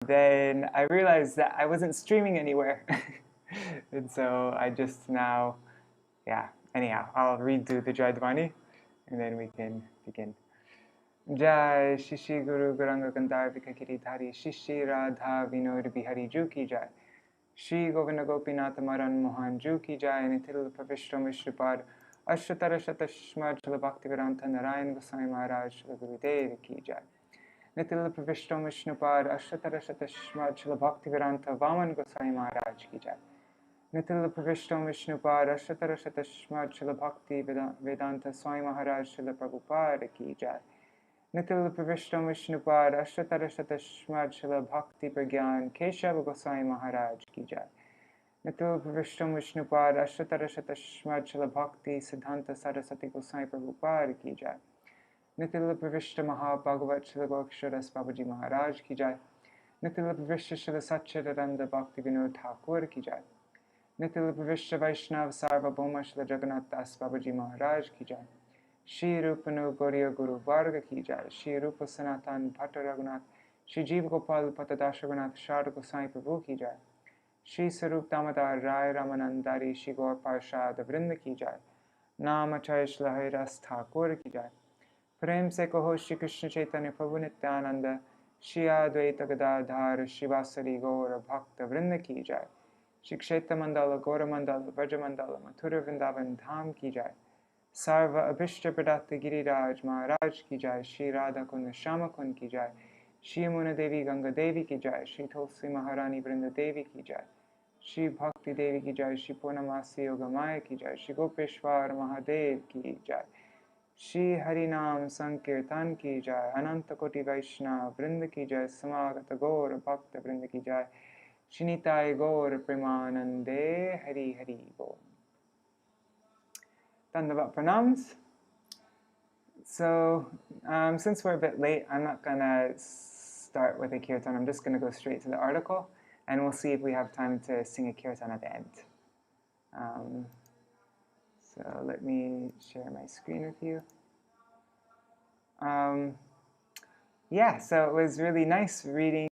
then I realized that I wasn't streaming anywhere. And so I just now, yeah, anyhow, I'll redo the Jayadvani and then we can begin. Jai Shishi Guru Guranga Gandhar Vikakiri Dhari Shishi Radha Vinod Bihari Ju Ki Jai Shri Govinda Gopinath Maran Mohan Ju Ki Jai Nitil Pravishtam Vishrupad Ashatara Shatashmad Śrīla Bhaktivinoda Narayan Goswami Maharaj Śrīla Gurudev Ki Jai Nitil Pravishtam Vishnupad Ashatara Shatashmad Śrīla Bhaktivinoda Vaman Goswami Maharaj Ki Jai Nitil Pravishtam Vishnupad Ashatara Shatashmad Śrīla Bhakti Vedanta Swami Maharaj Śrīla Prabhupada Ki Jai Nitil Pravishtam Vishnupad Ashatara Shatashmad Śrīla Bhakti Pragyan Keshava Goswami Maharaj Ki Jai Nitil Pravishtam Vishnupad Ashatara Shatashmad Śrīla Bhakti Siddhanta Saraswati Goswami Prabhupada Ki Jai Nitil Pravishta Mahabhagavat Śrīla Gokshwaras Babaji Maharaj Ki Jai Nitil Pravishta Śrīla Satchidananda Bhaktivinoda Ṭhākura Ki Jai Nitil Pravishta Vaiṣṇava-Sarvabhauma Śrīla Jagannath Das Babaji Maharaj Ki Jai Shri Rupanu Gauriya Guru Varga Ki Jai Shri Rupa Sanatan Bhatta Raghunath Shri Jeev Gopal Patadash Raghunath Sharda Goswami Prabhu Ki Jai Shri Sarup Damodar Rai Ramanandari Shri Gaur Parshad Vrinda Ki Jai Namachay Śrīla Ras Ṭhākura Ki Jai Prem Se Kaho Shri Krishna Chaitanya Prabhu Nityananda Shri Advaita Gadadhar Shivasari Gaur Bhakta Vrinda Ki Jai Shri Kshetra Mandala Gaura Mandala Braja Mandala Mathura Vrindavan Dham Ki Jai Sarva Abhishta Pradata Giriraj Maharaj Ki Jai Shri Radha Kund Shama Kund Ki Jai Shri Yamuna Devi Ganga Devi Ki Jai Shri Tulsi Maharani Vrinda Devi Ki Jai Shri Bhakti Devi Ki Jai Shri Purnamasi Yogamaya Ki Jai Shri Gopeshwar Mahadev Ki Jai Shri Harinam Sankirtan Ki Jai Ananta Koti Vaishnava Vrinda Ki Jai Samagata Gaur Bhakta Vrinda Ki Jai Shri Nitai Gaur Premanande Hari Hari Bol. Dandavat Pranams. So, since we're a bit late, I'm not going to start with a kirtan. I'm just going to go straight to the article, and we'll see if we have time to sing a kirtan at the end. So let me share my screen with you. Yeah, so it was really nice reading.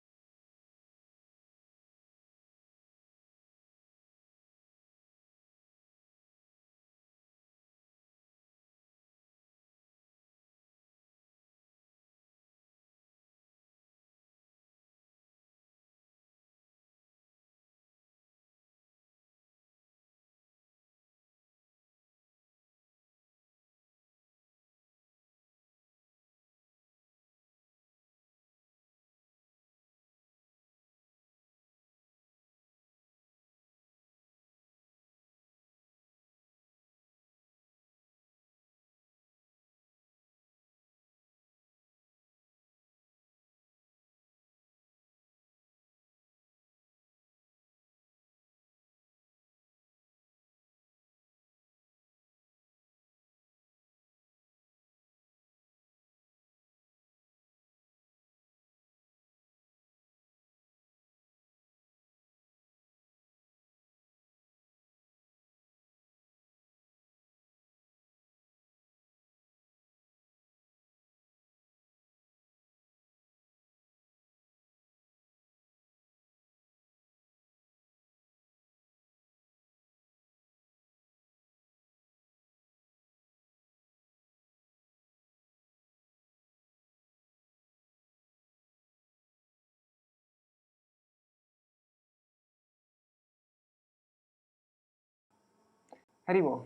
Haribol.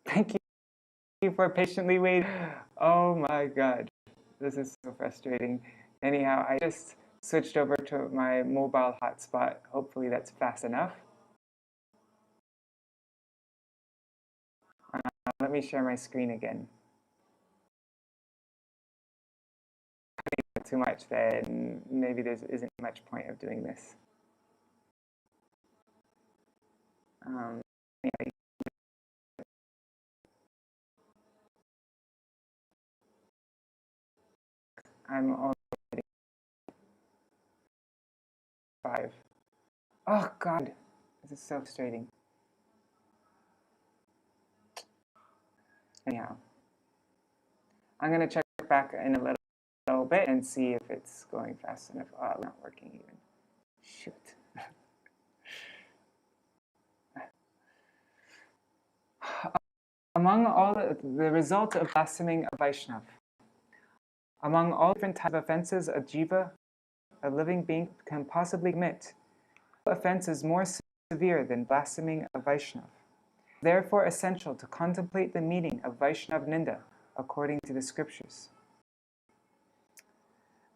Thank you for patiently waiting. Oh my God, this is so frustrating. Anyhow, I just switched over to my mobile hotspot. Hopefully that's fast enough. Let me share my screen again. Too much, then maybe there isn't much point of doing this. Yeah, I'm already 5. Oh God, this is so frustrating. Anyhow, I'm gonna check back in a little bit and see if it's going fast enough. Oh, it's not working even. Shoot. Among all the result of blaspheming a Vaishnav, among all different types of offenses a jiva, a living being, can possibly commit, no offense is more severe than blaspheming a Vaishnav. Therefore, essential to contemplate the meaning of Vaiṣṇava-nindā according to the scriptures.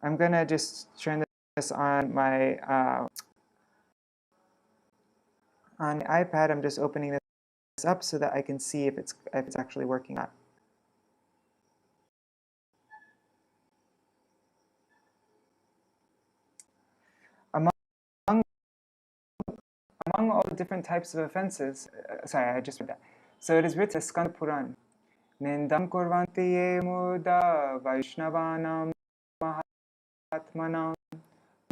I'm gonna just turn this on my on the iPad. I'm just opening this up so that I can see if it's actually working or not. Among all the different types of offenses, sorry, I just read that. So it is written, Skanda Puran, Nindam kurvanti ye muda Vaishnavanam mahatmanam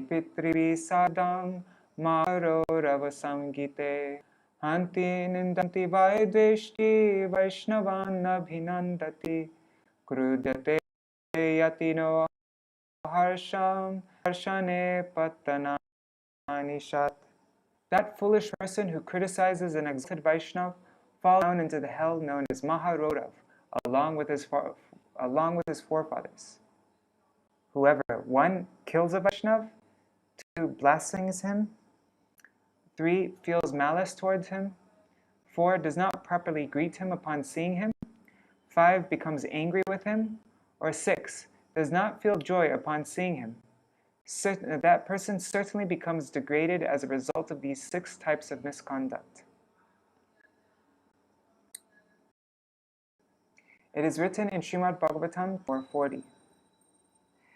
pitrivi sadam maro ravasamgite hanti nindanti vaidveshti Vaishnavan abhinandati krudate yatino harsham harshane patananishat. That foolish person who criticizes an exalted Vaishnav falls down into the hell known as Maharodav, along with his forefathers. Whoever, 1, kills a Vaishnav, 2, blasphemes him, 3, feels malice towards him, 4, does not properly greet him upon seeing him, 5, becomes angry with him, or 6, does not feel joy upon seeing him, that person certainly becomes degraded as a result of these 6 types of misconduct. It is written in Śrīmad Bhagavatam 4:40.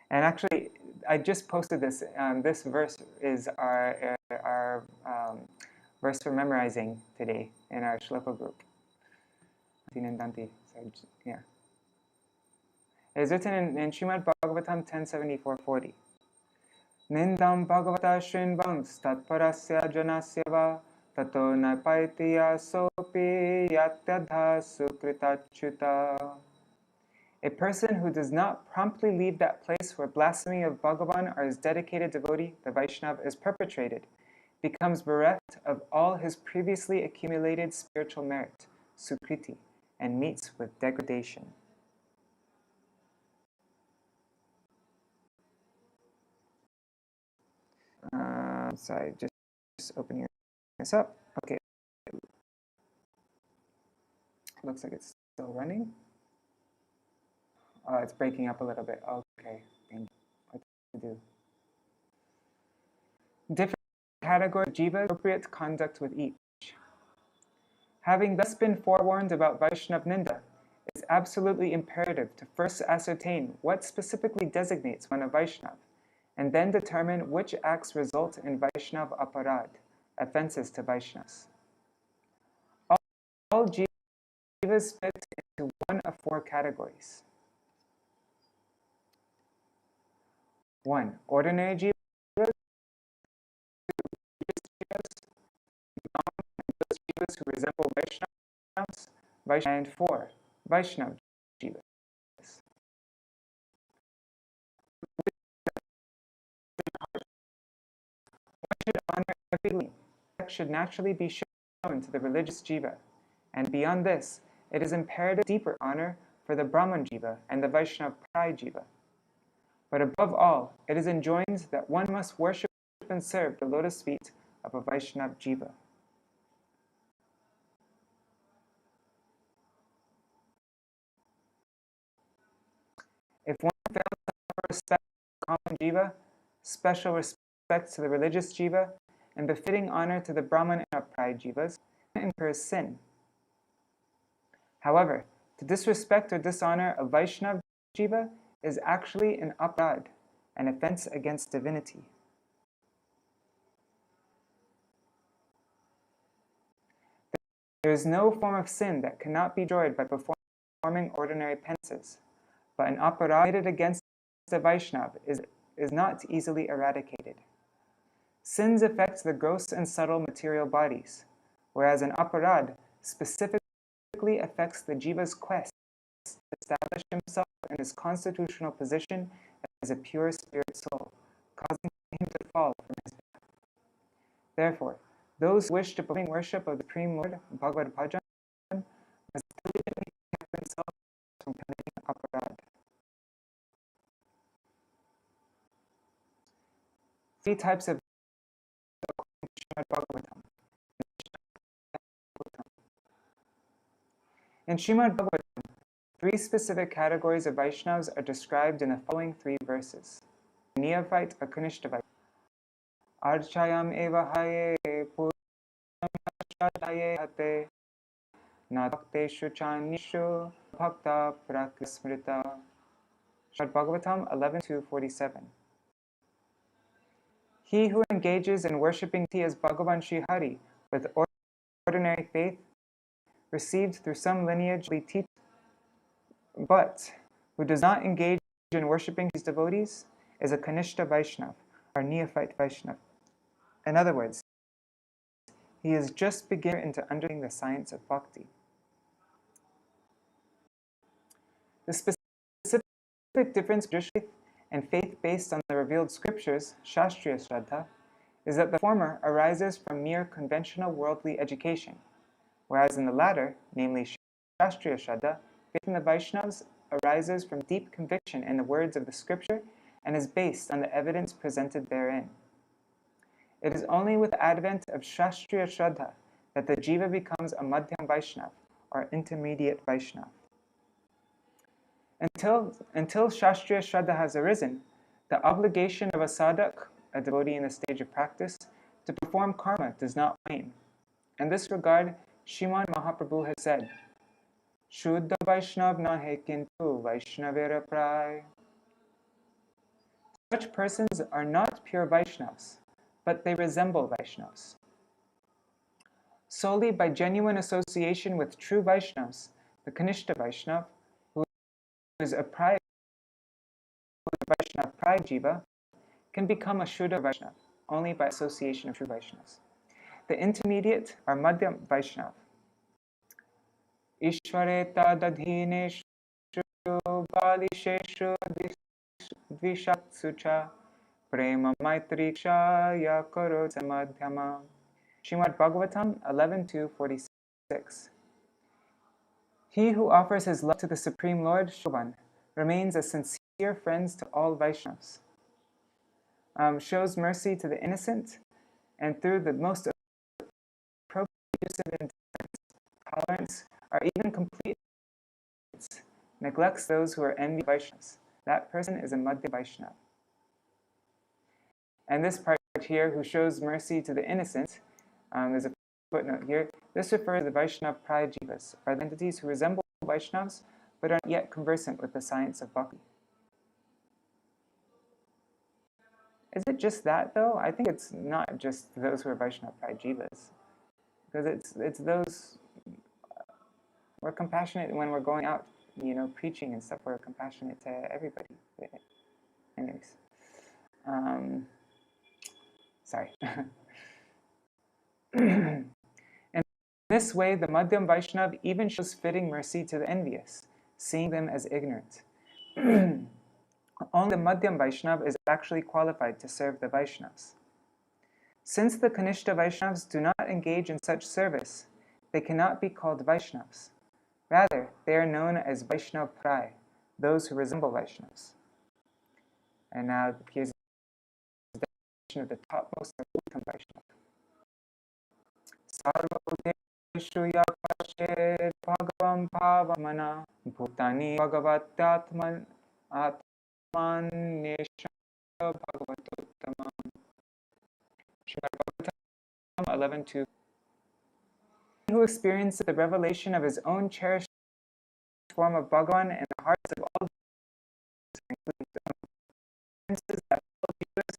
And actually, I just posted this. This verse is our verse for memorizing today in our shloka group. Yeah. It is written in Śrīmad Bhagavatam 10:74-40. Nindam Bhagavata Shrinvam Statparasya Janasya Va Tato Napaitiya Sopi Yatyadha Sukritachuta. A person who does not promptly leave that place where blasphemy of Bhagavan or his dedicated devotee, the Vaishnava, is perpetrated, becomes bereft of all his previously accumulated spiritual merit, sukriti, and meets with degradation. Sorry, just opening this up. Okay. Looks like it's still running. Oh, it's breaking up a little bit. Okay. What to do? Different categories of jiva, appropriate conduct with each. Having thus been forewarned about Vaisṇava-nindā, it is absolutely imperative to first ascertain what specifically designates one a Vaishnava, and then determine which acts result in Vaishnava aparad, offenses to Vaishnavas. All jivas fit into one of 4 categories. 1. Ordinary jivas, 2. Those jivas who resemble Vaishnavas, and 4. Vaishnava jivas. One should honor every living. Respect should naturally be shown to the religious jiva, and beyond this, it is imperative deeper honor for the Brahman jiva and the Vaishnava Prai jiva. But above all, it is enjoined that one must worship and serve the lotus feet of a Vaishnava jiva. If one fails to respect the common jiva, special respect to the religious jiva, and befitting honor to the Brahman and Prai jivas, one incurs sin. However, to disrespect or dishonor a Vaishnava jiva is actually an aparad, an offense against divinity. There is no form of sin that cannot be destroyed by performing ordinary penances, but an aparad committed against a Vaishnava is not easily eradicated. Sins affect the gross and subtle material bodies, whereas an aparad specifically affects the jiva's quest to establish himself in his constitutional position as a pure spirit soul, causing him to fall from his path. Therefore, those who wish to perform worship of the Supreme Lord, Bhagavad Bhajan, must diligently keep themselves from committing aparad. Three types of Śrīmad Bhagavatam. In Śrīmad Bhagavatam, three specific categories of Vaishnavas are described in the following three verses. Neophyte or Kanishta Archayam eva haye purnamashadaye hate nadakteshu chanishu bhakta prakrismrita. Śrīmad Bhagavatam 11:2-47. He who engages in worshipping T as Bhagavan Sri Hari with ordinary faith, received through some lineage teach, but who does not engage in worshipping his devotees, is a Kanishta Vaishnava, or neophyte Vaishnava. In other words, he is just beginning into understanding the science of bhakti. The specific difference between faith and faith based on the revealed scriptures, Shastriya Shraddha, is that the former arises from mere conventional worldly education, whereas in the latter, namely Shastriya Shraddha, faith in the Vaishnavas arises from deep conviction in the words of the scripture and is based on the evidence presented therein. It is only with the advent of Shastriya Shraddha that the jiva becomes a Madhyam Vaishnava, or intermediate Vaishnava. Until Shastriya Shraddha has arisen, the obligation of a sadhak, a devotee in the stage of practice, to perform karma does not wane. In this regard, Srimad Mahaprabhu has said, Shuddha Vaishnav nahe kintu Vaishnavera prai. Such persons are not pure Vaishnavas, but they resemble Vaishnavas. Solely by genuine association with true Vaishnavas, the Kanishta Vaishnava, who is a Vaishnava Prai Jiva, can become a Shuddha Vaishnava only by association of true Vaishnavas. The intermediate are Madhyam Vaishnava. Ishvareta dadhineshu balisheshu dvishatsucha prema maitrikshaya karot samadhyama. Śrīmad Bhagavatam 11:2-46. He who offers his love to the Supreme Lord, Shobhan, remains a sincere friend to all Vaishnavas, shows mercy to the innocent, and through the most appropriate use of indifference, tolerance, or even complete neglects those who are envious Vaishnavas. That person is a Madhya Vaishnava. And this part here, who shows mercy to the innocent, there's a footnote here. This refers to the Vaishnava Prai Jivas, or the entities who resemble Vaishnavas but aren't yet conversant with the science of bhakti. Is it just that, though? I think it's not just those who are Vaishnava Prai Jivas, because it's those. We're compassionate when we're going out, preaching and stuff. We're compassionate to everybody. Anyways, sorry. In this way, the Madhyam Vaishnava even shows fitting mercy to the envious, seeing them as ignorant. Only the Madhyam Vaishnava is actually qualified to serve the Vaishnavas. Since the Kanishta Vaishnavas do not engage in such service, they cannot be called Vaishnavas. Rather, they are known as Vaishnava Prai, those who resemble Vaishnavas. And now here's the definition of the topmost of Uttam Vaishnava. Sarvabhuteshu yakashet bhagavam bhavamana bhutani bhagavatyatman atman nesha bhagavatottama. Śrīmad Bhagavatam 11:2. He who experiences the revelation of his own cherished form of Bhagavan in the hearts of all experiences that all Jivas,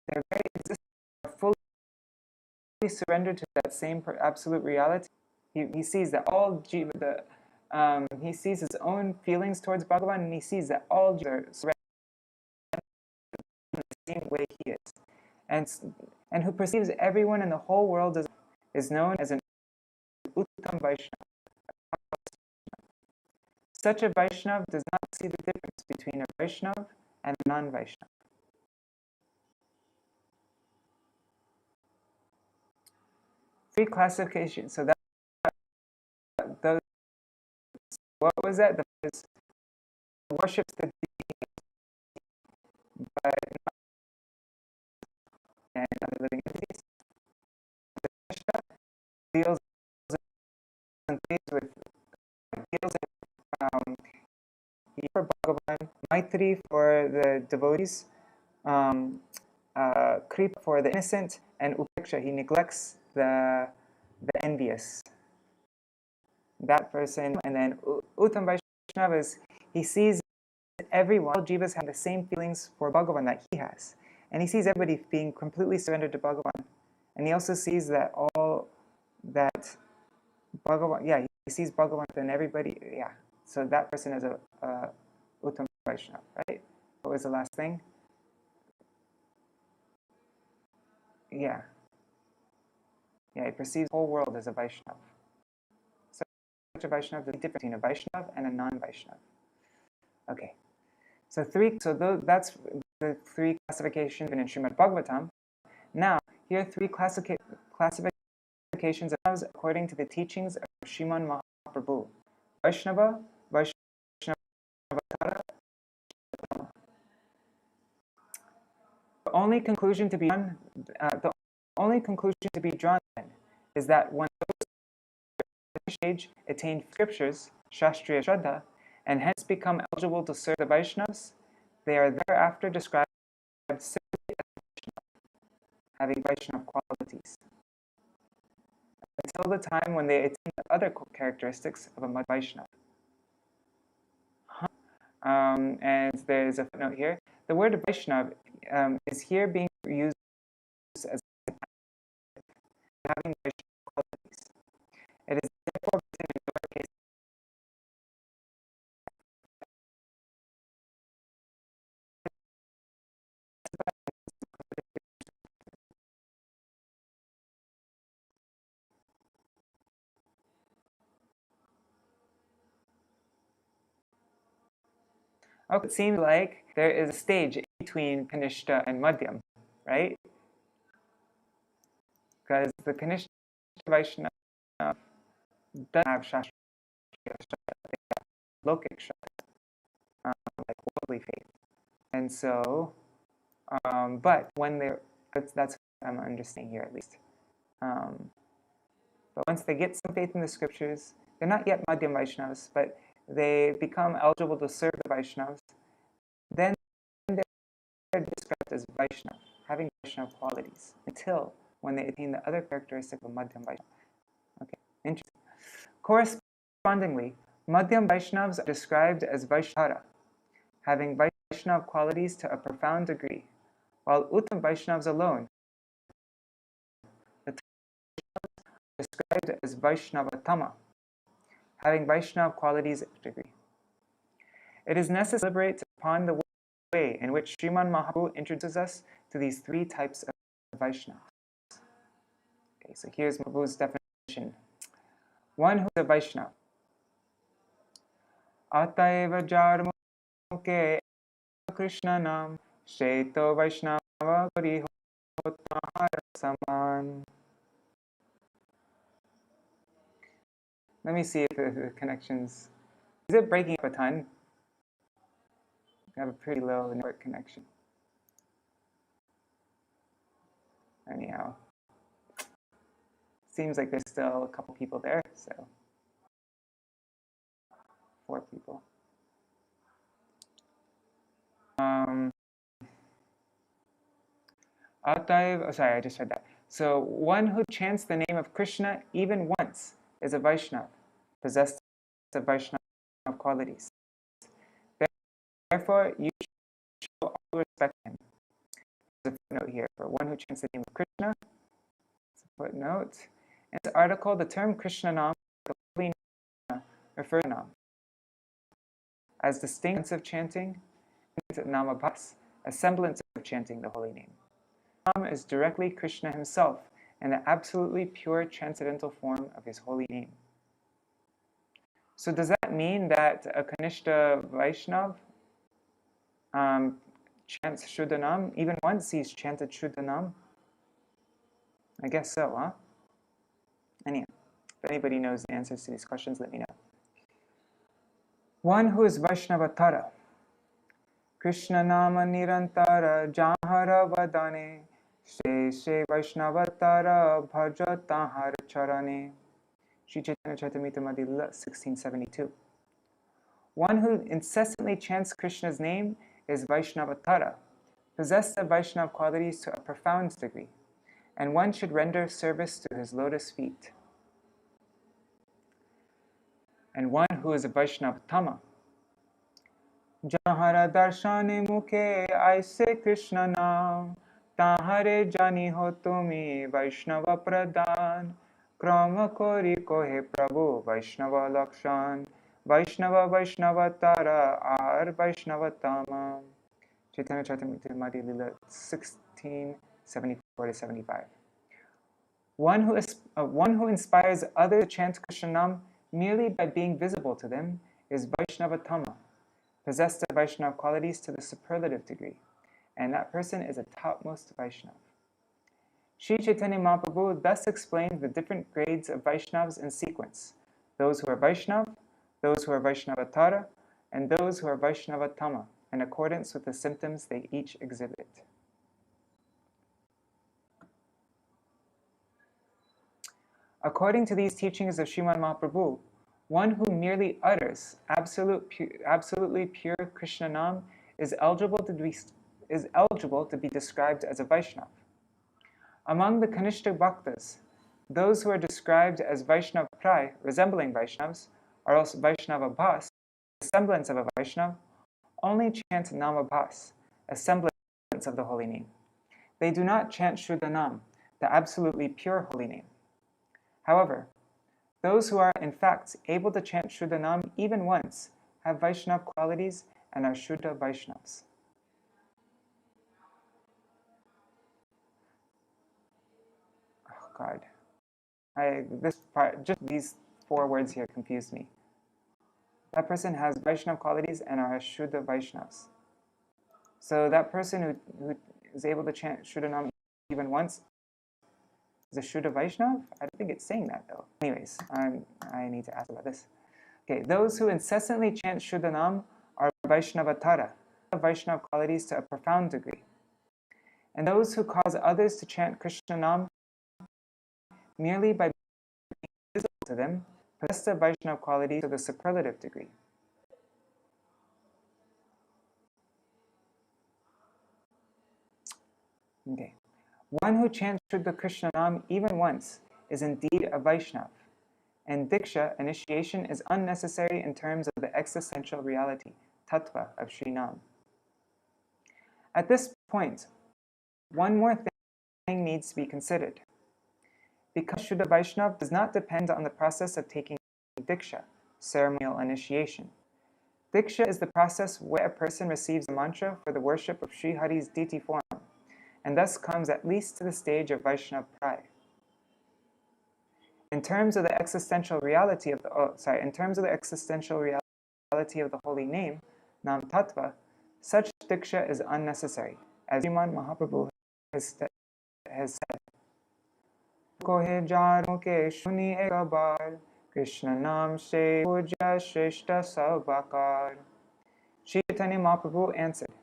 their very existence are full surrendered to that same absolute reality, he sees that all jiva, he sees his own feelings towards Bhagavan, and he sees that all jiva are surrendered in the same way he is. And who perceives everyone in the whole world is known as an Uttam Vaishnava. Such a Vaishnava does not see the difference between a Vaishnava and a non-Vaishnava. Three classifications. So those, what was that? The first worships the deity, but not and other living entities. The Vaishnava deals with for Bhagavan, Maitri for the devotees, Kripa for the innocent, and Upeksha, he neglects the envious. That person, and then Uttam Vaishnavas, he sees everyone, all jivas have the same feelings for Bhagavan that he has. And he sees everybody being completely surrendered to Bhagavan. And he also sees that Bhagavan, he sees Bhagavan in everybody, So that person is a Uttam Vaishnava, right? What was the last thing? He perceives the whole world as a Vaishnava. Such a Vaishnava is the difference between a Vaishnava and a non-Vaishnava. Okay. So that's the three classifications in Srimad Bhagavatam. Now, here are three classifications of according to the teachings of Sriman Mahaprabhu. Vaishnava, Vaishnava-tara. The only conclusion to be drawn then is that when those stage attain scriptures, Shastriya Shraddha, and hence become eligible to serve the Vaishnavas, they are thereafter described simply as Vaishnava, having Vaishnava qualities, until the time when they attain the other characteristics of a Madhya Vaishnava. And there's a footnote here. The word Vaishnava is here being used as having Vaishnava qualities. It is therefore written in lowercase. Okay, it seems like there is a stage in between Kanishta and Madhyam, right? Because the Kanishta Vaishnava doesn't have Shastriya Shraddha, they have Lokik Shraddha, like worldly faith. And so, but when that's what I'm understanding here at least. But once they get some faith in the scriptures, they're not yet Madhyam Vaishnavas, but they become eligible to serve the Vaishnavas, then they're described as Vaishnava, having Vaishnava qualities, until when they attain the other characteristic of Madhyam Vaishnava. Okay, interesting. Correspondingly, Madhyam Vaishnavas are described as Vaishnava, having Vaishnava qualities to a profound degree, while Uttam Vaishnavas alone, the Vaishnavas are described as Vaishnava-tama, having Vaishnava qualities to a degree. It is necessary to deliberate upon the way in which Sriman Mahaprabhu introduces us to these three types of Vaishnavas. Okay, so here's Mahaprabhu's definition. One who is a Vaishnava. Ataiva jarmuke Krishna nam Sheto Vaishnava Gurihotmahara Saman. Let me see if the connections. Is it breaking up a ton? I have a pretty low network connection. Anyhow, seems like there's still a couple people there, so 4 people. Sorry, I just read that. So one who chants the name of Krishna even once is a Vaishnava, possessed of Vaishnava qualities. Therefore, you should show all respect to him. There's a footnote here for one who chants the name of Krishna. Footnote. In this article, the term Krishna Nam, the holy name, refers to Nam as distinct of chanting, and Namabhas, a semblance of chanting the holy name. Nam is directly Krishna himself and the absolutely pure transcendental form of his holy name. So does that mean that a Kanishta Vaishnav chants Shuddha Nam? Even once he's chanted Shuddha Nam? I guess so, huh? Anyhow, if anybody knows the answers to these questions, let me know. One who is Vaiṣṇava-tara. Krishna Nama Nirantara Jahara Vadane She Vaiṣṇava-tara Bhaja Tahar Charane. Sri Chaitanya Charitamrita Madhya 1672. One who incessantly chants Krishna's name is Vaiṣṇava-tara, possessed of Vaishnav qualities to a profound degree, and one should render service to his lotus feet. And one who is a Vaishnava-tama. Jahara darshane mukhe aise Krishna naam, tahare jani ho tumi Vaishnava pradhan, krama kori kohe Prabhu Vaishnava lakshan, Vaishnava Vaishnava-tara ar Vaishnava-tama. Chaitanya Charitamrita Madhya 1674-75. One who inspires others to chant Krishna Nam merely by being visible to them is Vaishnava-tama, possessed of Vaishnav qualities to the superlative degree, and that person is a topmost Vaishnav. Sri Chaitanya Mahaprabhu thus explains the different grades of Vaishnavas in sequence: those who are Vaishnav, those who are Vaishnava-tara, and those who are Vaishnava-tama, in accordance with the symptoms they each exhibit. According to these teachings of Srimad Mahaprabhu, one who merely utters absolutely pure Krishna Nam is eligible to be described as a Vaishnav. Among the Kanishta Bhaktas, those who are described as Vaishnav Prai, resembling Vaishnavas, or else Vaishnava-bhas, the semblance of a Vaishnav, only chant Namabhas, a semblance of the holy name. They do not chant Shuddha Nam, the absolutely pure holy name. However, those who are in fact able to chant Shuddha Nam even once have Vaishnav qualities and are Shuddha Vaishnavas. Oh God, just these 4 words here confused me. That person has Vaishnav qualities and are Shuddha Vaishnavas. So that person who is able to chant Shuddha Nam even once is a Shuddha Vaishnav? I don't think it's saying that though. Anyways, I need to ask about this. Okay, those who incessantly chant Shuddha Nam are Vaishnava-tara, Vaishnav qualities to a profound degree. And those who cause others to chant Krishna Nam merely by being visible to them possess the Vaishnav qualities to the superlative degree. Okay. One who chants Shuddha Krishna Nam even once is indeed a Vaishnav, and Diksha, initiation, is unnecessary in terms of the existential reality, tattva, of Sri Nam. At this point, one more thing needs to be considered. Because Shuddha Vaishnav does not depend on the process of taking Diksha, ceremonial initiation. Diksha is the process where a person receives a mantra for the worship of Sri Hari's deity form, and thus comes at least to the stage of Vaishnav Prai. In terms of the existential reality of the holy name, Nam Tattva, such Diksha is unnecessary, as Srimad Mahaprabhu has said. Kohe jaro ke shuni ek bar, Krishna Nam se puja shreshta sabakar. Sri Chaitanya Mahaprabhu answered,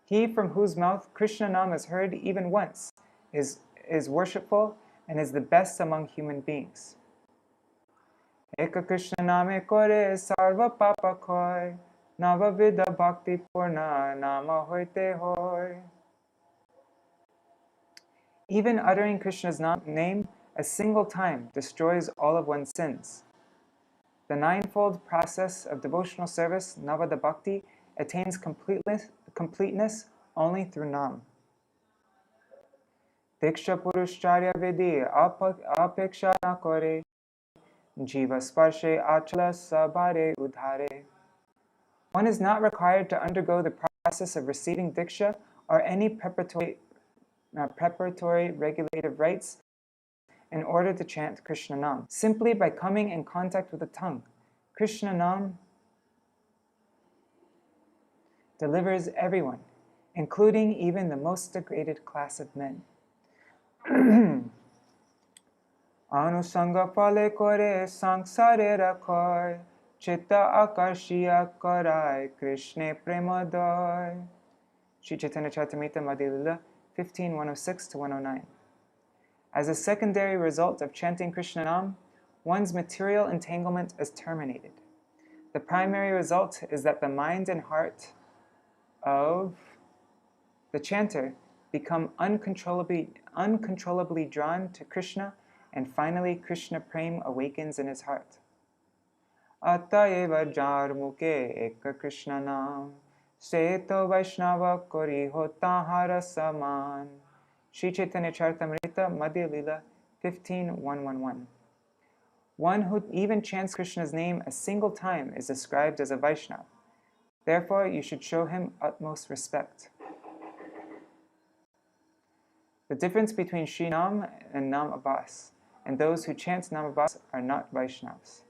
he from whose mouth Krishna Nam is heard even once is worshipful and is the best among human beings. Eka Krishna Name kore sarva papa koi, nava vida bhakti purna nama hoite hoy. Even uttering Krishna's name a single time destroys all of one's sins. The ninefold process of devotional service, Navada Bhakti, attains completeness only through Nam. Diksha Purushcharya Vidi Apeksha na kore, Jiva Sparshe Achala Sabhare Udhare. One is not required to undergo the process of receiving Diksha or any preparatory regulative rites in order to chant Krishna Nam. Simply by coming in contact with the tongue, Krishna Nam delivers everyone, including even the most degraded class of men. Anusanga pale kore sangsare rakhoi, chitta akarshiya karai, Krishna premadoi. Sri Chaitanya Charitamrita Madhya Lila 15:106-109. As a secondary result of chanting Krishna Nam, one's material entanglement is terminated. The primary result is that the mind and heart of the chanter become uncontrollably drawn to Krishna, and finally Krishna Prem awakens in his heart. Atayeva jar muke eka Krishna Nam, seto Vaiṣṇava koriho tahara saman. Sri Chaitanya Charitamrita Madhya Lila 15:111. One who even chants Krishna's name a single time is described as a Vaishnava. Therefore, you should show him utmost respect. The difference between Shri Nam and Nam Abbas, and those who chant Nam Abbas are not Vaishnavas.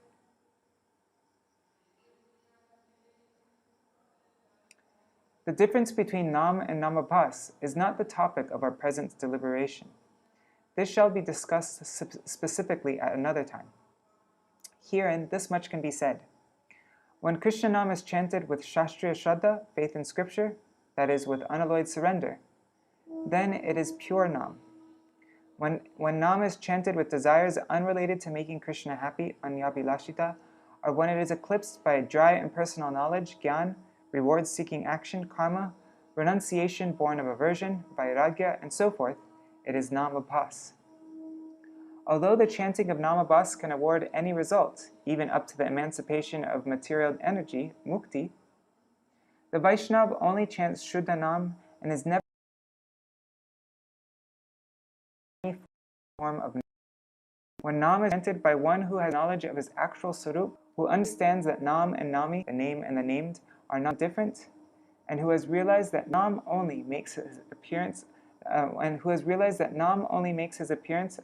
The difference between Nam and Nam Abbas is not the topic of our present deliberation. This shall be discussed specifically at another time. Herein, this much can be said. When Krishna Nam is chanted with Shastriya Shraddha, faith in scripture, that is, with unalloyed surrender, then it is pure Nam. When Nam is chanted with desires unrelated to making Krishna happy, anyabhilashita, or when it is eclipsed by dry impersonal knowledge, gyan, reward-seeking action, karma, renunciation born of aversion, vairagya, and so forth, it is Nam Abbas. Although the chanting of Nam Abbas can award any result, even up to the emancipation of material energy, mukti, the Vaishnava only chants Shuddha Nam and is never any form of Nam. When Nam is chanted by one who has knowledge of his actual Sarup, who understands that Nam and Nami, the name and the named, are not different, and who has realized that Nam only makes his appearance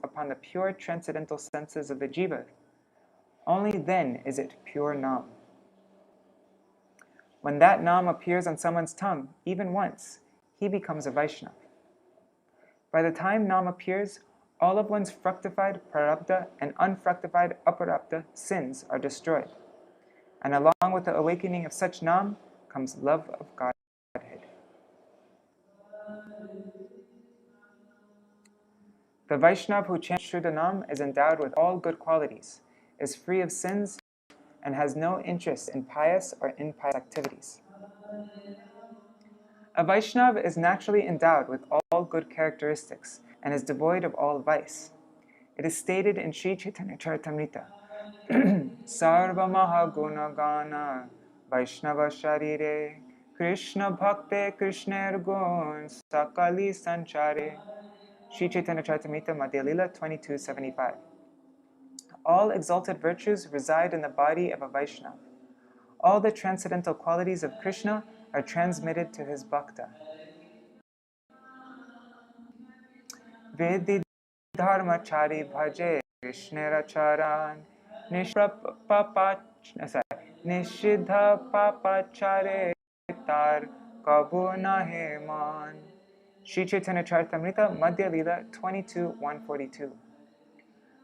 upon the pure transcendental senses of the jiva, only then is it pure Nam. When that Nam appears on someone's tongue, even once, he becomes a Vaishnava. By the time Nam appears, all of one's fructified prarabdha and unfructified aparabdha sins are destroyed. And along with the awakening of such Nam comes love of Godhead. The Vaishnava who chants Shuddha Nam is endowed with all good qualities, is free of sins, and has no interest in pious or impious activities. A Vaishnava is naturally endowed with all good characteristics and is devoid of all vice. It is stated in Sri Chaitanya Charitamrita, Sarva Mahaguna Gana Vaishnava Sharire Krishna Bhakte Krishner Gun Sakali Sanchare. Sri Chaitanya Charitamrita Madhya Lila 22:75. All exalted virtues reside in the body of a Vaishnava. All the transcendental qualities of Krishna are transmitted to his bhakta. Vedi dharmachari bhaje Krishneracharan Nishidha papachare tar kabu nahe man. Sri Chaitanya Charitamrita Madhya Lila 22:142.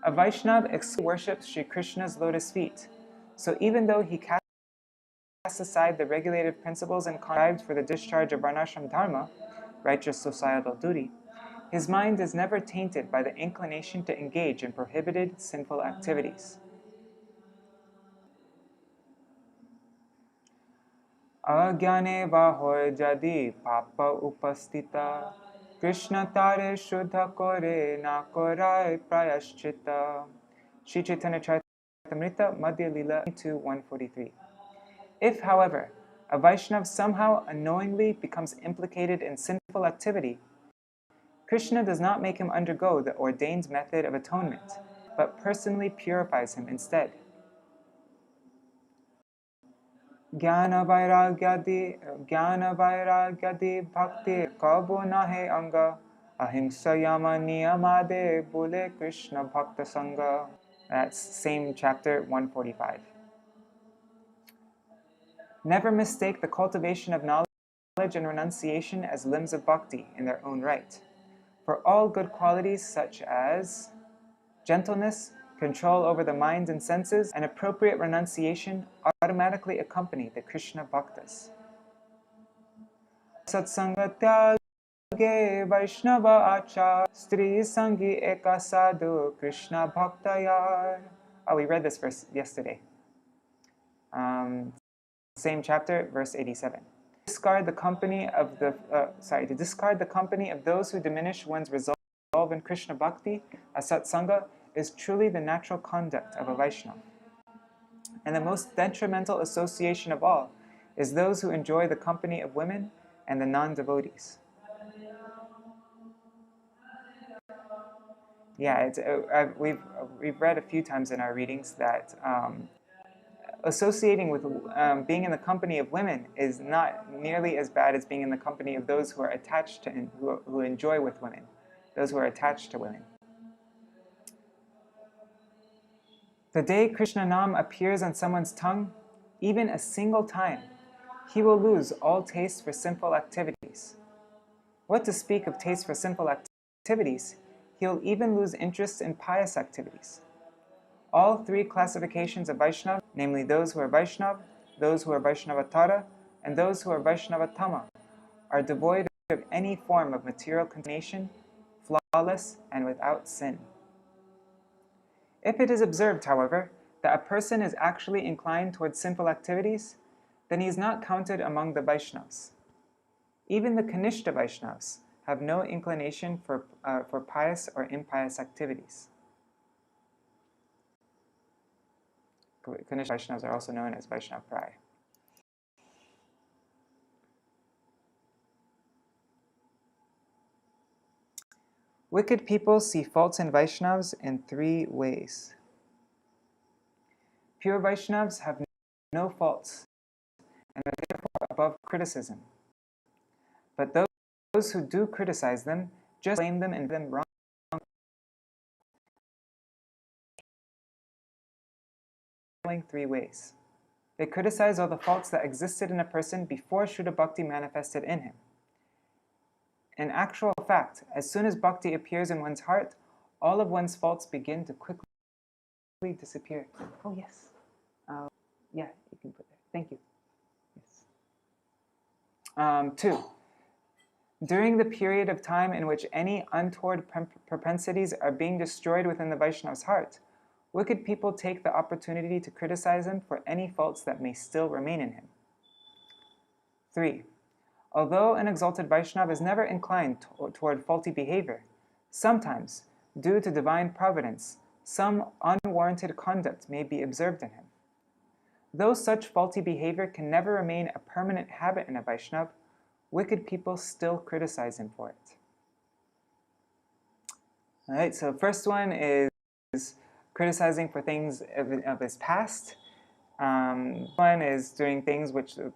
A Vaishnava exclusively worships Sri Krishna's lotus feet. So even though he casts aside the regulative principles and contrived for the discharge of varnashram dharma, righteous societal duty, his mind is never tainted by the inclination to engage in prohibited sinful activities. Agyane vahoy jadi papa upastita, Krishna tare shuddha kore na korai prayashchita. Sri Chaitanya Charitamrita Madhya Lila 22:143. If, however, a Vaishnava somehow unknowingly becomes implicated in sinful activity, Krishna does not make him undergo the ordained method of atonement, but personally purifies him instead. Jnana vairagyadi bhakti kabo nahe anga ahimsa yama niyamade bole Krishna bhakta sangha. That's same chapter 145. Never mistake the cultivation of knowledge and renunciation as limbs of bhakti in their own right. For all good qualities such as gentleness, control over the mind and senses, and appropriate renunciation automatically accompany the Krishna bhaktas. Satsanga tyage Vaiṣṇava acha Stri sangi eka sadhu Krishna bhaktayar. Oh, we read this verse yesterday. Same chapter, verse 87. To discard the company of those who diminish one's resolve in Krishna bhakti, as satsanga, is truly the natural conduct of a Vaishnava. And the most detrimental association of all is those who enjoy the company of women and the non-devotees. Yeah, we've read a few times in our readings that associating with being in the company of women is not nearly as bad as being in the company of those who are attached to and who enjoy with women, those who are attached to women. The day Krishna Nam appears on someone's tongue, even a single time, he will lose all taste for sinful activities. What to speak of taste for sinful activities, he'll even lose interest in pious activities. All three classifications of Vaishnava, namely those who are Vaishnava, those who are Vaiṣṇava-tara, and those who are Vaiṣṇava-tama, are devoid of any form of material contamination, flawless, and without sin. If it is observed, however, that a person is actually inclined towards sinful activities, then he is not counted among the Vaishnavas. Even the Kanishta Vaishnavas have no inclination for pious or impious activities. Kanishta Vaishnavas are also known as Vaishnava Prai. Wicked people see faults in Vaishnavas in three ways. Pure Vaishnavas have no faults and are therefore above criticism. But those who do criticize them just blame them and them wrong. Three ways. They criticize all the faults that existed in a person before Shuddha Bhakti manifested in him. In actual fact, as soon as Bhakti appears in one's heart, all of one's faults begin to quickly disappear. Oh, yes. Yeah, you can put there. Thank you. Yes. 2. During the period of time in which any untoward propensities are being destroyed within the Vaishnava's heart, wicked people take the opportunity to criticize him for any faults that may still remain in him. 3. Although an exalted Vaishnava is never inclined toward faulty behavior, sometimes, due to divine providence, some unwarranted conduct may be observed in him. Though such faulty behavior can never remain a permanent habit in a Vaishnava, wicked people still criticize him for it. All right, so first one is criticizing for things of his past. One is doing things which the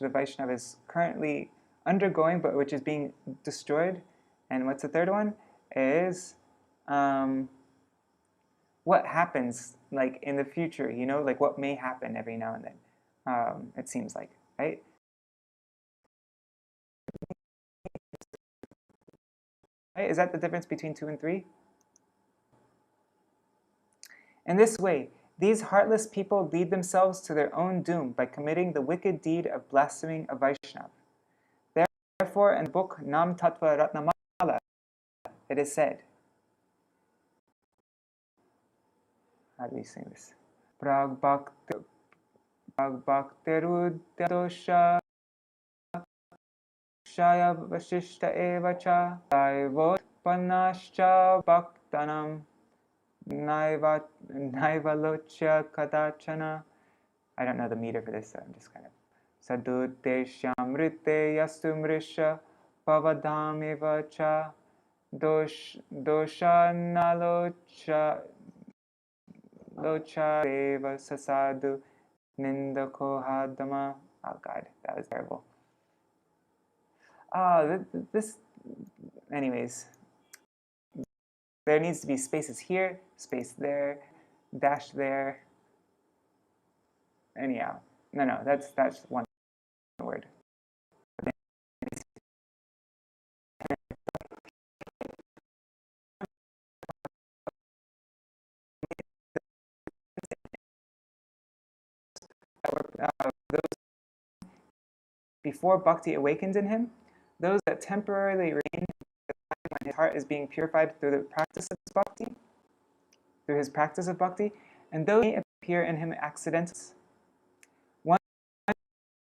Vaishnava is currently undergoing, but which is being destroyed. And what's the third one? Is what happens like in the future, you know, like what may happen every now and then, it seems like, right? Is that the difference between 2 and 3? In this way, these heartless people lead themselves to their own doom by committing the wicked deed of blaspheming a Vaishnava. Therefore, in the book Nam Tattva Ratnamala, it is said, how do we sing this? Prag Bhakterudya Shaya Vasishta Evacha Daivot Panascha Bhaktanam Naivalochya Kadachana. I don't know the meter for this, so I'm just kind of Sadute Shamrite Yastu Mrisha Pavadam Evacha dosha nalocha deva sasadu nindako hadama. Oh God, that was terrible. This, anyways, there needs to be spaces here, space there, dash there. Anyhow, no, that's one word. Before bhakti awakens in him, those that temporarily remain when his heart is being purified through the practice of bhakti, through his practice of bhakti, and those may appear in him accidentally. One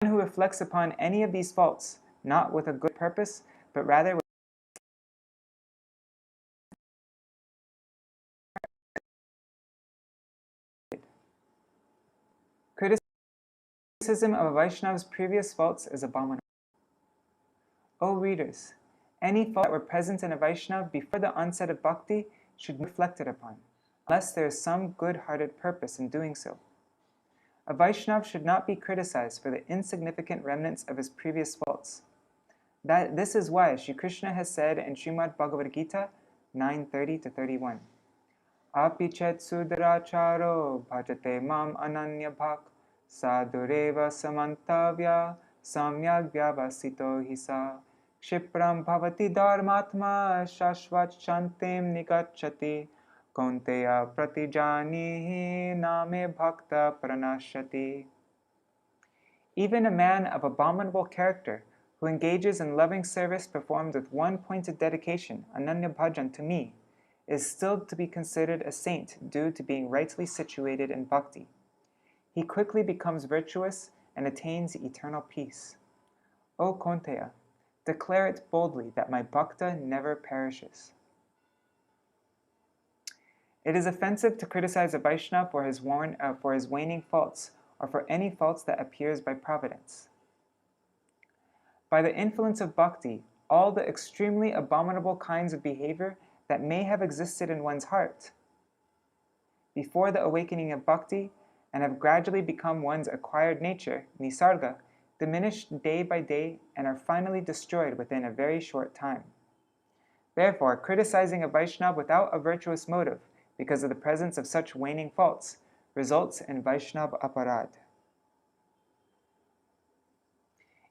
who reflects upon any of these faults, not with a good purpose, but rather with criticism of a Vaishnava's previous faults is abominable. O readers, any faults that were present in a Vaishnava before the onset of bhakti should be reflected upon, unless there is some good-hearted purpose in doing so. A Vaishnava should not be criticized for the insignificant remnants of his previous faults. This is why Shri Krishna has said in Srimad Bhagavad Gita 9:30-31, Api chet sudaracharo bhajate mam ananya bhak sadureva samantavya samyak vyavasito hisa Kshipram bhavati dharmatma shashvat shantim nikachati Kaunteya pratijanihi name bhakta pranashati. Even a man of abominable character who engages in loving service performed with one pointed dedication, ananya bhajan, to me, is still to be considered a saint due to being rightly situated in bhakti. He quickly becomes virtuous and attains eternal peace. O Kaunteya, declare it boldly that my bhakta never perishes. It is offensive to criticize a Vaishnava for his waning faults, or for any faults that appears by providence. By the influence of bhakti, all the extremely abominable kinds of behavior that may have existed in one's heart before the awakening of bhakti and have gradually become one's acquired nature, nisarga, diminish day by day and are finally destroyed within a very short time. Therefore, criticizing a Vaishnava without a virtuous motive, because of the presence of such waning faults, results in Vaishnava aparad.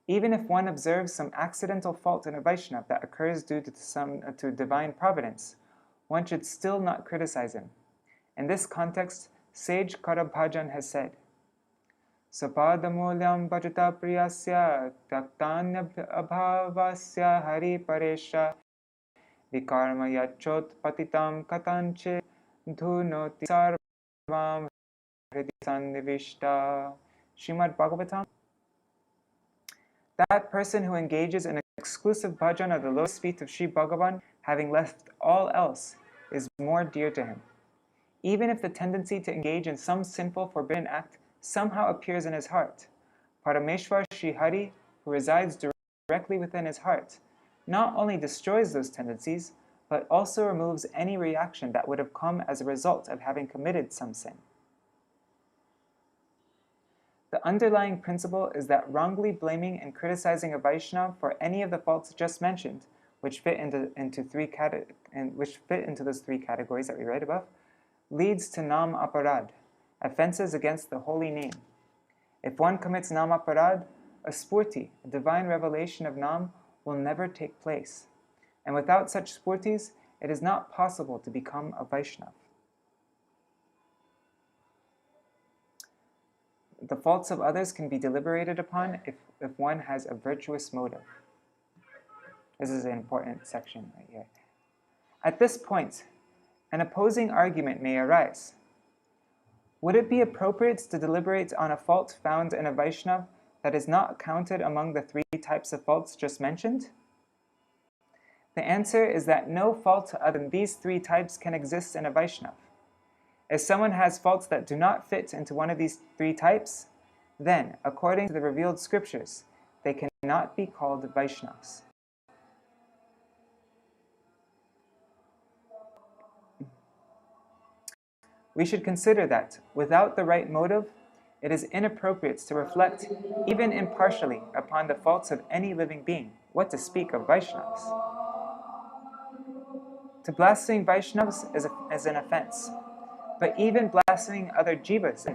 Even if one observes some accidental fault in a Vaishnava that occurs due to divine providence, one should still not criticize him. In this context, sage Karabhajan has said, Sapadamulyam bhajata priyasya taktanya abhavasya hari paresha vikarma yachot patitam katanche dhunoti sarvam hridi sannivishta. Srimad Bhagavatam. That person who engages in exclusive bhajan of the lotus feet of Sri Bhagavan, having left all else, is more dear to him. Even if the tendency to engage in some sinful forbidden act somehow appears in his heart, Parameshwar Shri Hari, who resides directly within his heart, not only destroys those tendencies, but also removes any reaction that would have come as a result of having committed some sin. The underlying principle is that wrongly blaming and criticizing a Vaishnava for any of the faults just mentioned, which fit into those three categories that we read above, leads to nam aparad, offenses against the holy name. If one commits nam aparad, a spurti, a divine revelation of nam, will never take place. And without such spurtis, it is not possible to become a Vaishnava. The faults of others can be deliberated upon if one has a virtuous motive. This is an important section right here. At this point, an opposing argument may arise. Would it be appropriate to deliberate on a fault found in a Vaishnava that is not counted among the three types of faults just mentioned? The answer is that no fault other than these three types can exist in a Vaishnava. If someone has faults that do not fit into one of these three types, then, according to the revealed scriptures, they cannot be called Vaishnavas. We should consider that, without the right motive, it is inappropriate to reflect, even impartially, upon the faults of any living being, what to speak of Vaishnavas. To blaspheme Vaishnavas is an offense, but even blaspheming other jivas,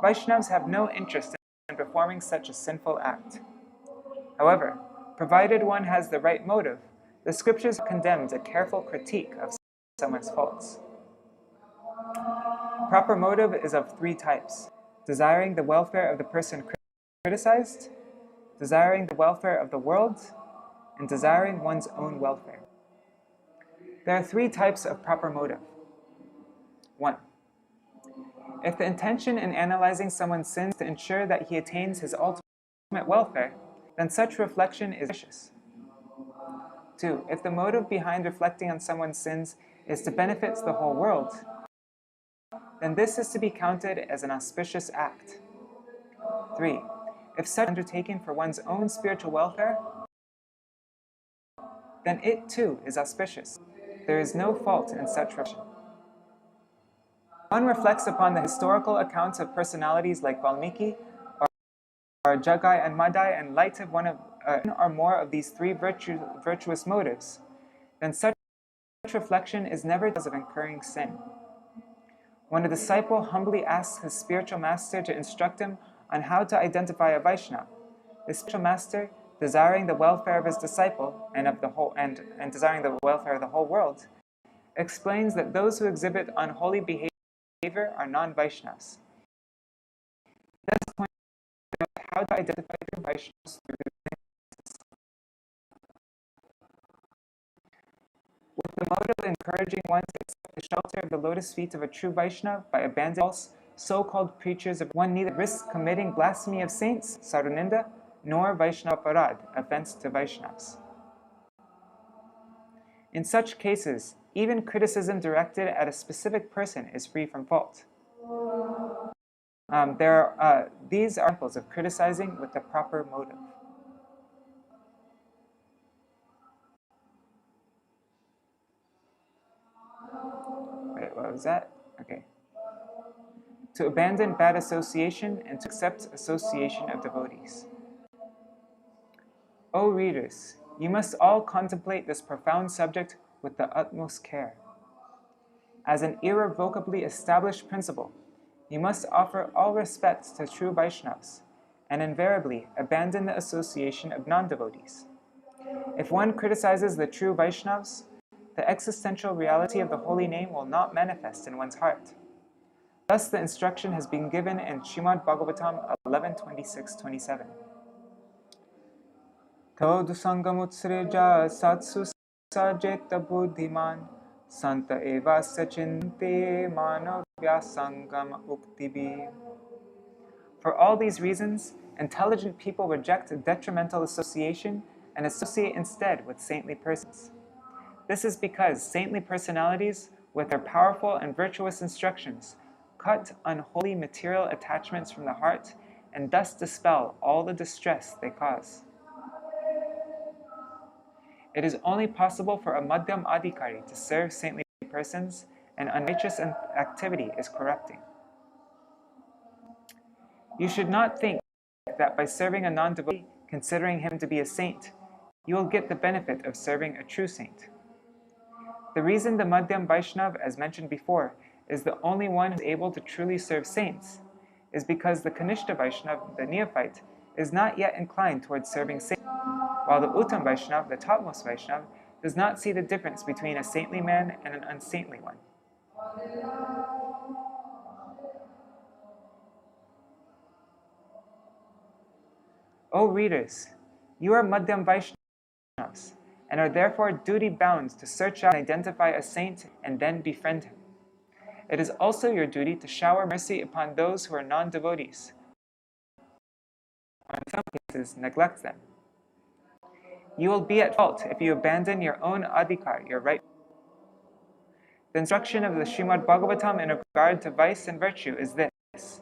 Vaishnavas have no interest in performing such a sinful act. However, provided one has the right motive, the scriptures condemns a careful critique of someone's faults. Proper motive is of three types: desiring the welfare of the person criticized, desiring the welfare of the world, and desiring one's own welfare. There are three types of proper motive. 1. If the intention in analyzing someone's sins is to ensure that he attains his ultimate welfare, then such reflection is vicious. 2. If the motive behind reflecting on someone's sins is to benefit the whole world, then this is to be counted as an auspicious act. 3. If such is undertaken for one's own spiritual welfare, then it too is auspicious. There is no fault in such reflection. One reflects upon the historical accounts of personalities like Valmiki or Jagai and Madai and light of one or more of these three virtuous motives, then such reflection is never the cause of incurring sin. When a disciple humbly asks his spiritual master to instruct him on how to identify a Vaishnava, the spiritual master, desiring the welfare of his disciple and desiring the welfare of the whole world, explains that those who exhibit unholy behavior are non-Vaishnavas. He thus points out how to identify true Vaishnavas through with the motive of encouraging one to accept the shelter of the lotus feet of a true Vaishnava by abandoning false so-called preachers of one neither risks committing blasphemy of saints, Śrīla-Bhaktivinoda Ṭhākura, nor Vaiṣṇava-Parad, offense to Vaishnavas. In such cases, even criticism directed at a specific person is free from fault. These are examples of criticizing with the proper motive. Wait, what was that? Okay. To abandon bad association and to accept association of devotees. O readers, you must all contemplate this profound subject with the utmost care. As an irrevocably established principle, you must offer all respect to true Vaishnavas, and invariably abandon the association of non-devotees. If one criticizes the true Vaishnavas, the existential reality of the holy name will not manifest in one's heart. Thus the instruction has been given in Śrīmad Bhagavatam 11:26-27. Taudu sangamutsreja satsu sajeta buddhiman santa eva sachinte manavya sangam uktibi. For all these reasons, intelligent people reject detrimental association and associate instead with saintly persons. This is because saintly personalities, with their powerful and virtuous instructions, cut unholy material attachments from the heart and thus dispel all the distress they cause. It is only possible for a Madhyam Adhikari to serve saintly persons, and unrighteous activity is corrupting. You should not think that by serving a non-devotee, considering him to be a saint, you will get the benefit of serving a true saint. The reason the Madhyam Vaishnav, as mentioned before, is the only one who is able to truly serve saints is because the Kanishta Vaishnav, the neophyte, is not yet inclined towards serving saints, while the Uttam Vaishnav, the topmost Vaishnav, does not see the difference between a saintly man and an unsaintly one. O readers, you are Madhyam Vaishnavas, and are therefore duty-bound to search out and identify a saint and then befriend him. It is also your duty to shower mercy upon those who are non-devotees, or in some cases neglect them. You will be at fault if you abandon your own adhikar, your right. The instruction of the Śrīmad Bhagavatam in regard to vice and virtue is this: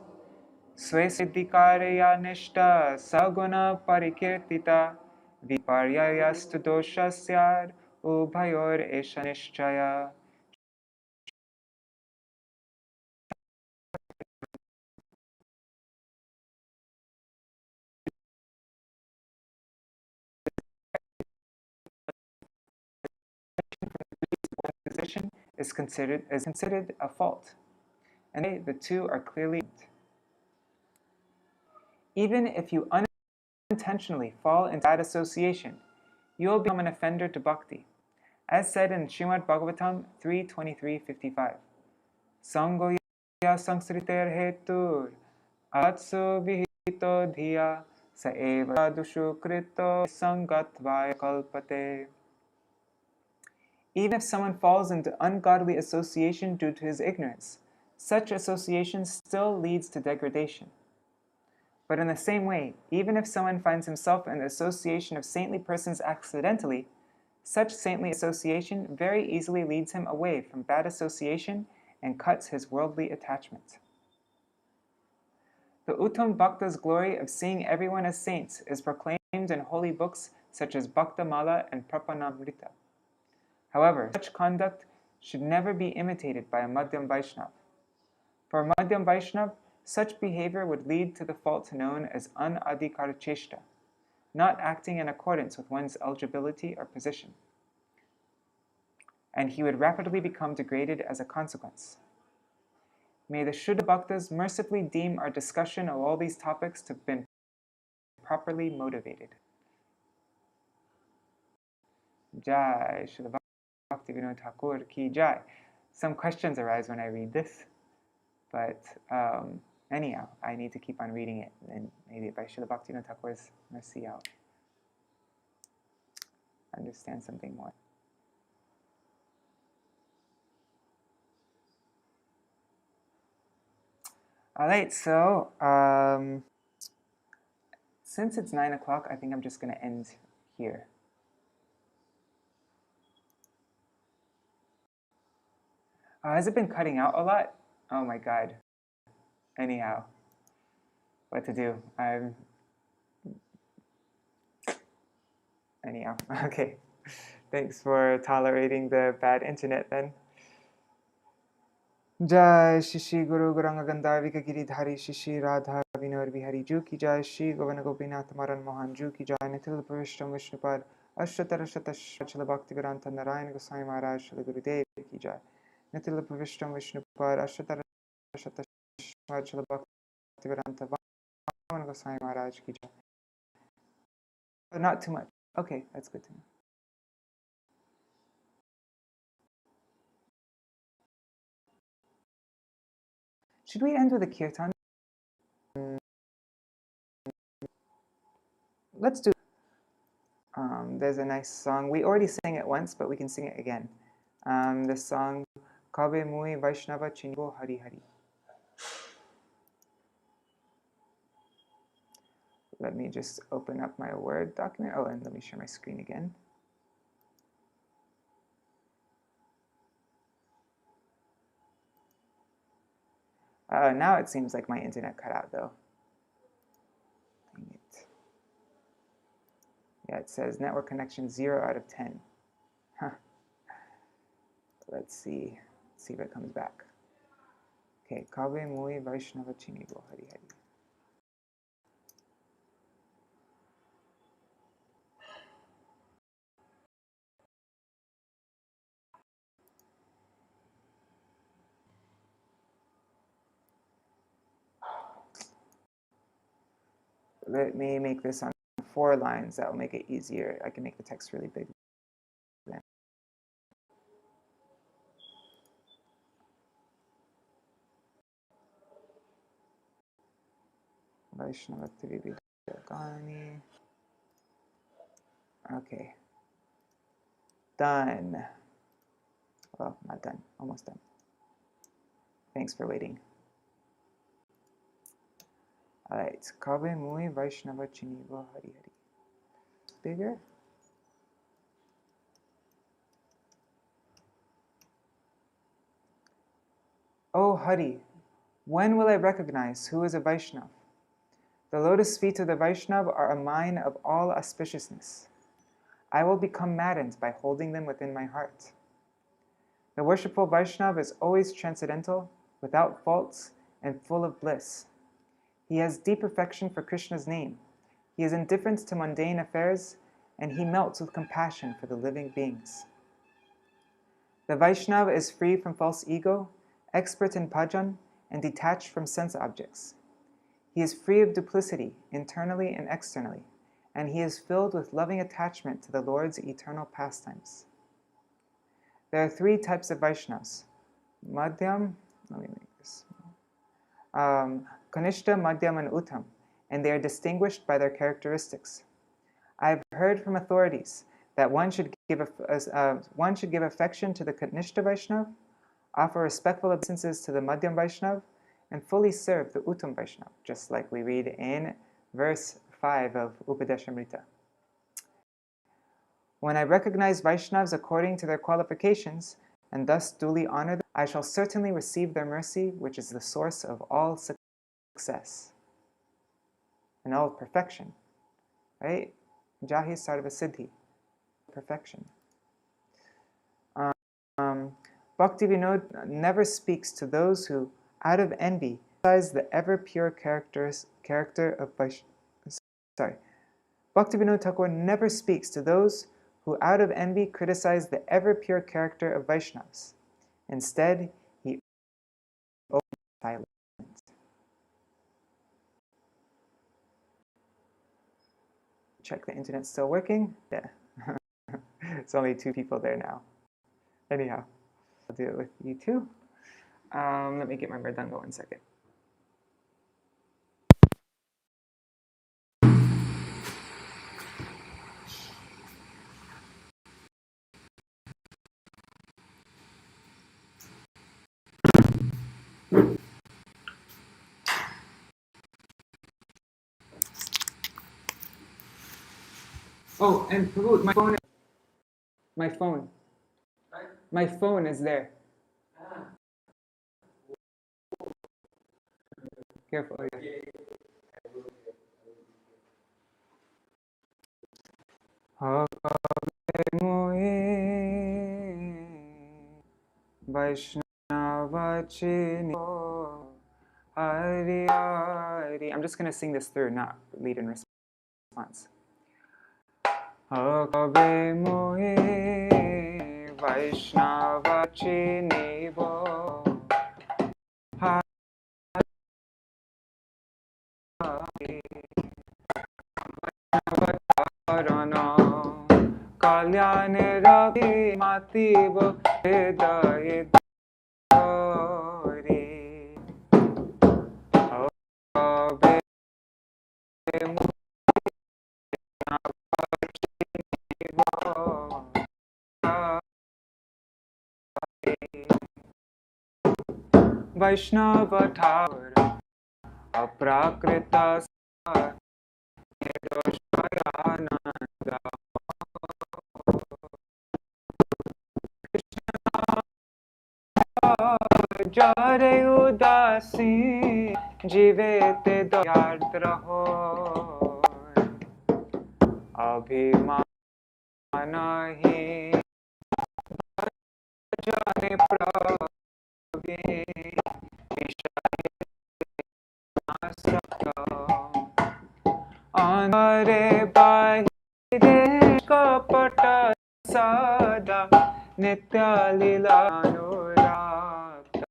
Swesiddhikareya nishta saguna parikirtita viparyayastu doshasyad ubhayor esha nishchaya. position is considered a fault, and the two are clearly linked. Even if you unintentionally fall into bad association, you will become an offender to bhakti, as said in Srimad Bhagavatam 3.23.55. Sangoya sangsriter hetur atsu vihito dhiya sa eva dushu krito sangatvaya kalpate. Even if someone falls into ungodly association due to his ignorance, such association still leads to degradation. But in the same way, even if someone finds himself in the association of saintly persons accidentally, such saintly association very easily leads him away from bad association and cuts his worldly attachment. The Uttam Bhakta's glory of seeing everyone as saints is proclaimed in holy books such as Bhakta Mala and Prapanamrita. However, such conduct should never be imitated by a Madhyam Vaishnava. For a Madhyam Vaishnava, such behavior would lead to the fault known as anadhikara cheshta, not acting in accordance with one's eligibility or position. And he would rapidly become degraded as a consequence. May the Shuddha Bhaktas mercifully deem our discussion of all these topics to have been properly motivated. Jai, Śrīla Bhaktivinoda Ṭhākura ki jai. Some questions arise when I read this, but anyhow, I need to keep on reading it, and maybe by Śrīla Bhaktivinoda Ṭhākura's mercy, I'll understand something more. All right, so since it's 9 o'clock, I think I'm just going to end here. Has it been cutting out a lot? Oh my God. Anyhow, what to do? Anyhow, okay. Thanks for tolerating the bad internet then. Jai Shri Guru Gauranga Gandharvika Giridhari Shri Radha Vinod Bihari Ju ki Jai Shri Govana Gopinath Maran Mohan Ju ki Jai Nitil Purishtam Vishnupad Ashtatara Shratashla Bhaktivedanta Narayana Goswami Maharaj Shri Gurudev ki Jai Nitil Purishtam Vishnupad Ashtatara Shratashla Bhaktivedanta Vamana Goswami Maharaj ki Jai. Not too much. Okay, that's good to know. Should we end with a kirtan? Let's do. There's a nice song. We already sang it once, but we can sing it again. The song Kabe Mui Vaiṣṇava-nindā Hari Hari. Let me just open up my Word document. Oh, and let me share my screen again. Now it seems like my internet cut out, though. Dang it. Yeah, it says network connection 0 out of 10. Huh. Let's see. Let's see if it comes back. Okay, Kabe Mui Vaiṣṇava-nindā Hari Hari. Let me make this on 4 lines. That will make it easier. I can make the text really big. Okay. Done. Well, not done. Almost done. Thanks for waiting. Alright. Kabe Mui Vaiṣṇava-nindā Hari Hari. Bigger. Oh Hari, when will I recognize who is a Vaishnava? The lotus feet of the Vaishnava are a mine of all auspiciousness. I will become maddened by holding them within my heart. The worshipful Vaishnava is always transcendental, without faults, and full of bliss. He has deep affection for Krishna's name. He is indifferent to mundane affairs, and he melts with compassion for the living beings. The Vaishnava is free from false ego, expert in bhajan, and detached from sense objects. He is free of duplicity, internally and externally, and he is filled with loving attachment to the Lord's eternal pastimes. There are three types of Vaishnavas: Madhyam, let me make this, Kanishta, Madhyam, and Uttam, and they are distinguished by their characteristics. I have heard from authorities that one should give affection to the Kanishta Vaishnava, offer respectful obeisances to the Madhyam Vaishnava, and fully serve the Uttam Vaishnava, just like we read in verse 5 of Upadeshamrita. When I recognize Vaishnavas according to their qualifications, and thus duly honor them, I shall certainly receive their mercy, which is the source of all success and all perfection. Right? Jahi Sarva Siddhi, perfection. Bhaktivinoda never speaks to those who, out of envy, criticize the ever pure character of Vaishnava. Bhaktivinoda Ṭhākura never speaks to those who, out of envy, criticize the ever pure character of Vaishnavas. Instead, he opens silence. Check the internet's still working? Yeah. It's only 2 people there now. Anyhow, I'll do it with you too. Let me get my mridanga 1 second. Oh, and Prabhu, my phone is there. Careful. Yeah. Hari Hari. I'm just going to sing this through, not lead in response. Akabe mohe Vaishnava chinibo Hari Vaishnava Kalyane Ravi Mativo Hridaya Dhari Akabe mohe Vaisṇava-Ṭhākura aprakrita Śrīla-Bhaktivinoda Jare udasi jivete dayardra hoy abhimanahi jane pravi Andare bahire kapata sada nitya lila anuragta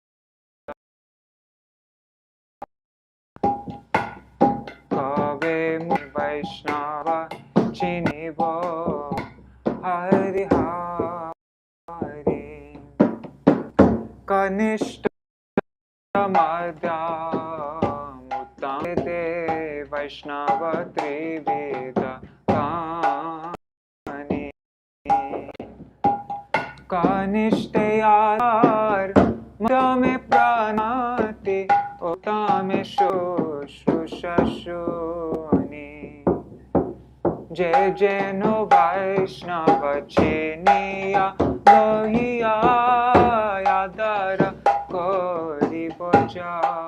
Kave mu Vaishnava chinibo Hari Hari Kanishta Madhyam Uttam Vaishnava Triveda Kani Kanishtayar Madhyame Pranati Uttame Shushushashuni Jai Jeno Vaishnava Chiniya Lohiya Yadara Kori Bojare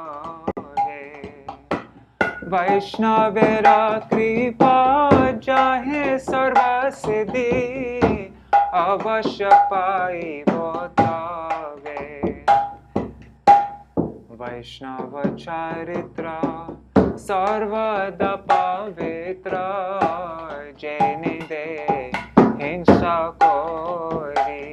Vaishnavera Kripa Jahe Sarva Siddhi Avashya Pai Botave Vaishnava Charitra Sarvada Pavitra Jene De Hinsa Kori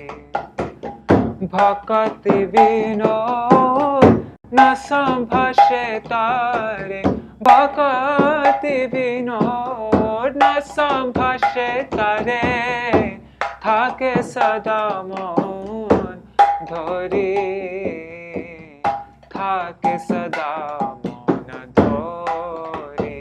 Bhakti Vinod na sambhashe tare. Bhakti Vinod na sambhashe tare. Thake sada mon dhori. Thake sada mon dhori.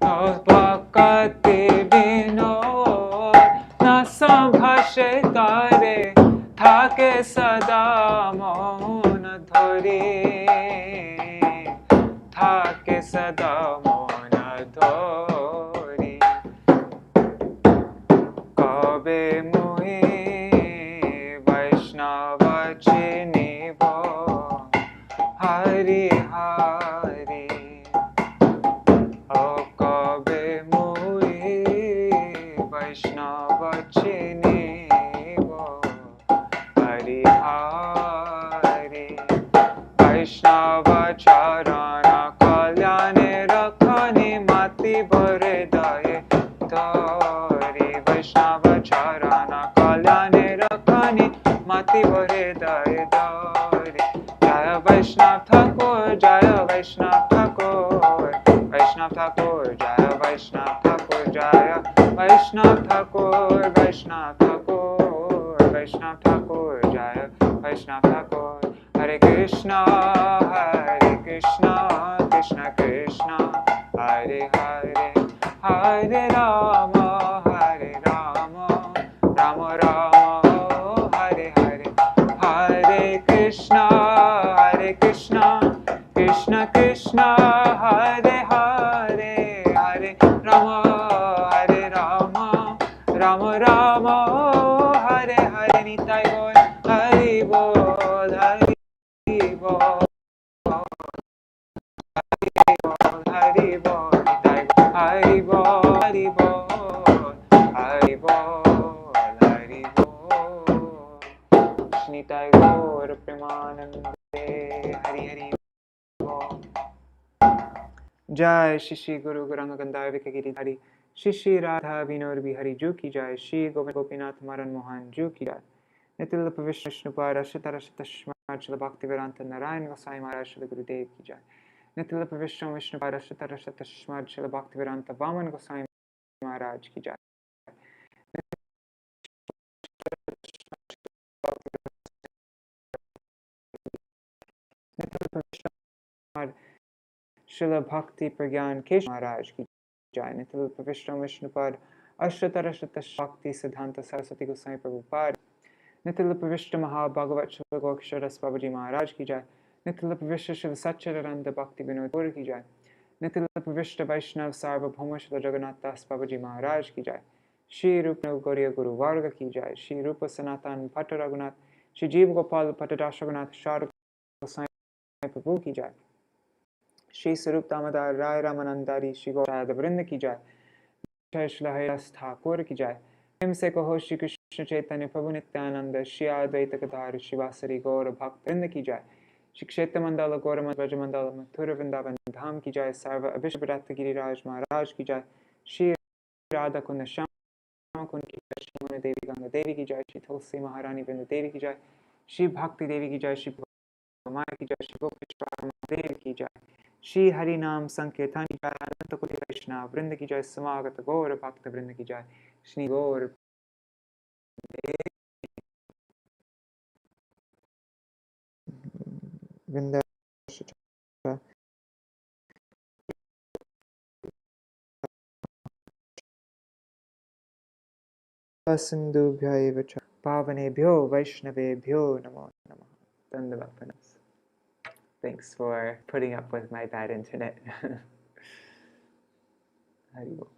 Bhakti Vinod na sambhashe tare. Thake sada mon dhori. Thake sada mon dhori. Kabe mui Vaishnava chinibo Hari Hari. O kabe mui Vaishnava chinibo Hari Hari. Vaishnava charana kalyane rakhani mati bhare daye dhari. Vaishnava charana kalyane rakhani mati bhare daye dhari. Jaya Vaishnav Thakur, Jaya Vaishnav Thakur, Vaishnav Thakur, Jaya Vaishnav Thakur, Jaya Vaishnav Thakur, Vaishnav Thakur, Vaishnav Thakur, Jaya Vaishnav Thakur. Hare Krishna, Krishna Krishna, Hare Hare, Hare Rama, Rama Rama, Hare Hare. Hare Krishna, Krishna Krishna, Hare Hare, Hare Rama, Rama Rama, Hare Hare. Nitai Gaur Hari Bol, Hari Bol, Hari Bol, Nitai Gaur Hari Bol, Hari Bol, Hari Bol, Hari Bol. Nitai Gaur Premanande, Hari Hari Bol. Jai Shri Guru Gauranga Gandhar Vikagiri Hari. Shri Radha Vinod Bihari Ju ki jai. Shri Govind Gopinath Maran Mohan Ju ki jai. Nitil Vishnupada Shitara Shitashmar Śrīla Bhaktivinoda Narayan Gosai Maharaj Śrīla Gurudev ki jai. Nitil Vishnupada Shitara Shitashmar Śrīla Bhaktivinoda Vaman Gosai Maharaj ki jai. Nitil Vishnupada Śrīla Bhakti Pragyan Keshav Maharaj ki jai. Nitil Vishnupada Ashtara Shitashmar Bhakti Siddhanta Saraswati Gosai Prabhupada. Nitil Vishnu Maha Bhagavat Śrīla Gokshara Babaji Maharaj ki jai. Nitil Vishnu Śrīla Satchidananda Bhaktivinoda Ṭhākura ki jai. Nitil Vishnu Vaishnav Sarvabhauma Śrīla Jagannath Das Babaji Maharaj ki jai. Shri Rupa Gauriya Guru Varga ki jai. Shri Rupa Sanatan Bhatta Raghunath, Shri Jiva Gopal Bhattadash Raghunath Shara Gosai Prabhu ki jai. Shri Sarup Damodar Rai Ramanandari Shri Gaurada Vrinda ki jai. Śrīla Bhaktivinoda Ṭhākura ki jai. से कहो श्री कृष्ण चैतन्य प्रभु नित्यानंद श्री अद्वैत गदाधर शिवासरी गौर भक्त वृंद की जय. श्री क्षेत्र मंडल गौर ब्रज मंडल मथुर वृंदावन धाम की जय. सर्व अभिष्ट गिरिराज महाराज की जय. श्री राधा कुंद श्याम कुंड की जय. श्री मुनि देवी गंगा देवी की जय. श्री तुलसी महारानी वृंद देवी की जय. श्री भक्ति देवी की जय. श्री माया की जय. श्री गोपेश्वर देवी की जय. श्री हरि नाम संकीर्तन की जय. अनंत कोटि वैष्णव वृंद की जय. समागत गौर भक्त वृंद की जय. Shri Gaur Vrinda Sindhubhyo eva cha Pavanebhyo Vaishnavebhyo Namo Namah. Dandavattanas. Thanks for putting up with my bad internet. Hari Bol.